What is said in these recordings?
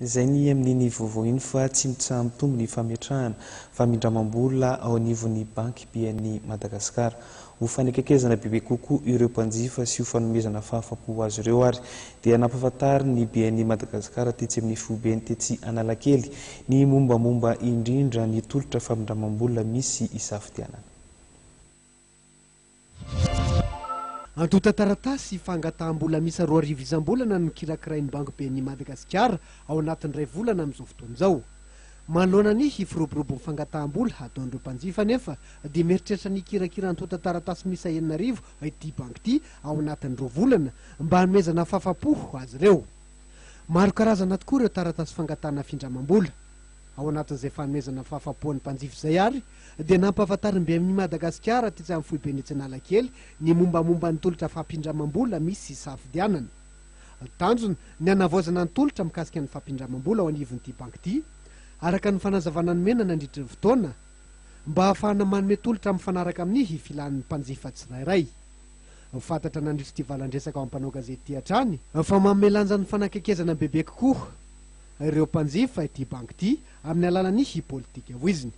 Izay ny amin'ny vovoiny fa tsy mitsaha mitombo ny fametrahana famindramam-bola ao anivon'ny banky BNI Madagasikara. Ho fanekakezana bebe kokoa ireo mpanjifa sy ho fanomezana fahafa-po azy ireo ary dia nampahafatary ny BNI Madagasikara tetsy amin'ny fobeny tetsy Analakely ny mombamomba indrindra ny tolotra famindramam-bola misy isafidianana. Antota taratasy fangataham-bola misy 2 isam-bolana no kirakirain'ny banky BNI Madagasikara ao anatin'iray volana amin'izao fotoana izao. Manoloana ny firoborobo fangataham-bola ataon'ireo mpanjifa nefa dia mieritreritra ny kirakira antota taratasy misa 9 ity banky ity ao anatin'ireo volana mba hanomezana fahafa-po azy ireo. Maro karazana tokoa ireo taratasy fangatahana findramam-bola. Ao anatin'izay fanomezana fahafa-poan'ny mpanjifa izay ary dia nampahafantarin'ny BNI Madagasikara tetsy amin'ny foibeny etsy Analakely ny mombamomba ny tolotra fampindramam-bola misy safidianana. Tanjony ny hanavaozana ny tolotra mikasika ny fampindramam-bola ao anivon'ity banky ity araka ny fanazavana ny menana nandritra ny fotoana mba ahafahana manome tolotra mifanaraka amin'ny filan'ny mpanjifa tsirairay. Fantatra nandritra ity valandresaka ao am-panao gazety hatrany fa mamelanja ny fanakekezana bebe kokoa ireo mpanjifa ity banky ity amin'ny alalan'ny politika voiziny.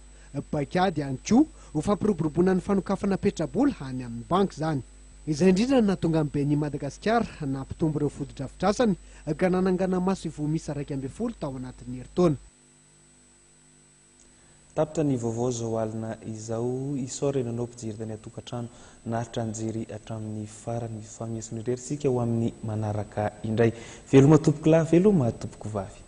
Paikady ihany koa ho fampiroboroboana ny fanokafana petrabola any amin'ny banky izany. Izay indrindra no nahatonga ny BNI Madagasikara nampitombo ireo fotodrafitrasany ka nanangana maso ivoho misy 2.10 tao anatin'ny herintaona. Tapitra ny vaovao zao alina izao isora ianao mpijery tany atokantrano naritra anjery hatramin'ny farany famiasany irery sika ho amin'ny manaraka indray. Veloma tompoko lahy, veloma tompoko vavy.